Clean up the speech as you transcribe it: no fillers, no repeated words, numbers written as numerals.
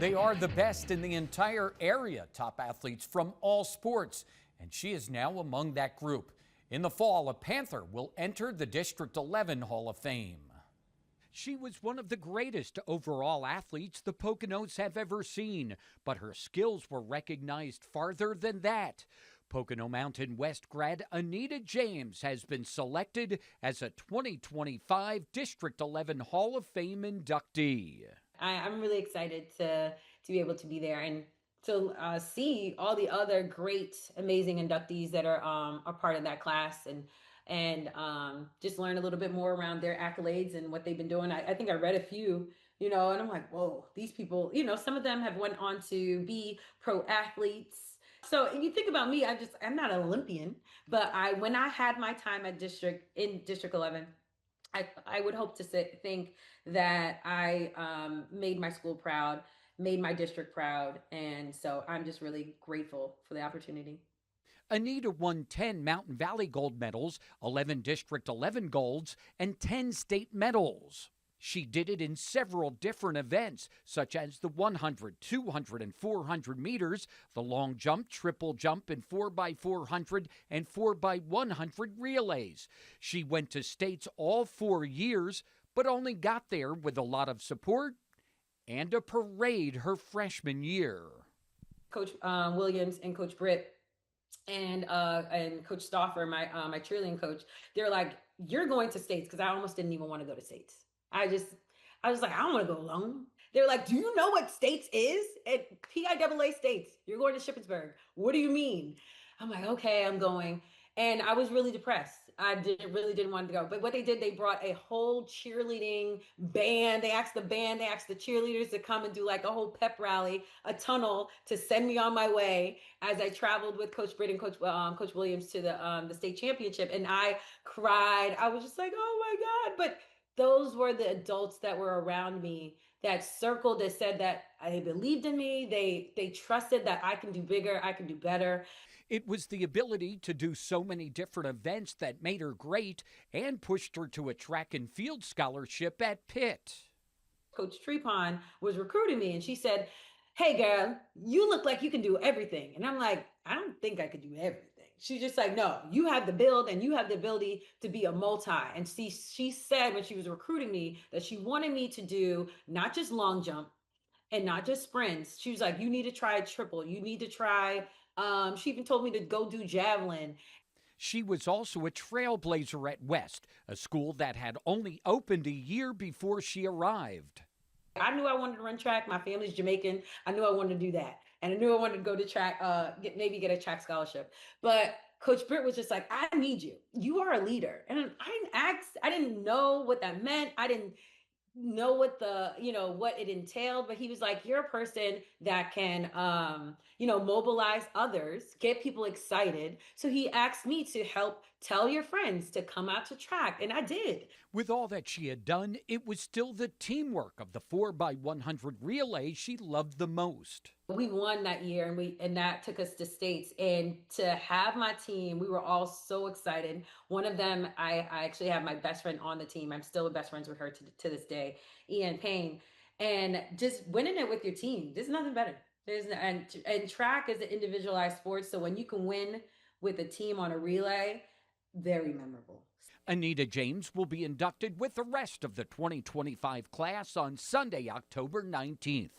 They are the best in the entire area, top athletes from all sports, and she is now among that group. In the fall, a Panther will enter the District 11 Hall of Fame. She was one of the greatest overall athletes the Poconos have ever seen, but her skills were recognized farther than that. Pocono Mountain West grad Anita James has been selected as a 2025 District 11 Hall of Fame inductee. I'm really excited to be able to be there and to see all the other great, amazing inductees that are a part of that class and just learn a little bit more around their accolades and what they've been doing. I think I read a few, and I'm like, whoa, these people, some of them have went on to be pro athletes. So if you think about me, I'm not an Olympian, but when I had my time at District 11, I would hope to think that I made my school proud, made my district proud, and so I'm just really grateful for the opportunity. Anita won 10 Mountain Valley gold medals, 11 District 11 golds, and 10 state medals. She did it in several different events, such as the 100, 200, and 400 meters, the long jump, triple jump, and 4x400 and 4x100 relays. She went to states all 4 years, but only got there with a lot of support and a parade her freshman year. Coach Williams and Coach Britt and Coach Stauffer, my cheerleading coach, they're like, "You're going to states," because I almost didn't even want to go to states. I was like, I don't want to go alone. They're like, "Do you know what states is?" At PIAA states, you're going to Shippensburg. What do you mean? I'm like, okay, I'm going. And I was really depressed. Really didn't want to go. But what they did, they brought a whole cheerleading band. They asked the cheerleaders to come and do like a whole pep rally, a tunnel to send me on my way as I traveled with Coach Britt and Coach Williams to the state championship. And I cried. I was just like, oh my God. But those were the adults that were around me that circled, that said that they believed in me. They trusted that I can do bigger, I can do better. It was the ability to do so many different events that made her great and pushed her to a track and field scholarship at Pitt. Coach Trepon was recruiting me, and she said, "Hey girl, you look like you can do everything." And I'm like, I don't think I could do everything. She's just like, "No, you have the build and you have the ability to be a multi." And she said when she was recruiting me that she wanted me to do not just long jump and not just sprints. She was like, "You need to try triple. You need to try." She even told me to go do javelin. She was also a trailblazer at West, a school that had only opened a year before she arrived. I knew I wanted to run track. My family's Jamaican. I knew I wanted to do that. And I knew I wanted to go to track, get a track scholarship. But Coach Britt was just like, "I need you. You are a leader." And I didn't know what that meant. I didn't know what it entailed, but he was like, "You're a person that can mobilize others, get people excited." So he asked me to help tell your friends to come out to track, and I did. With all that she had done, it was still the teamwork of the 4x100 relay she loved the most. We won that year, and that took us to states. And to have my team, we were all so excited. One of them, I actually have my best friend on the team. I'm still best friends with her to this day, Ian Payne. And just winning it with your team, there's nothing better. And track is an individualized sport, so when you can win with a team on a relay, very memorable. Anita James will be inducted with the rest of the 2025 class on Sunday, October 19th.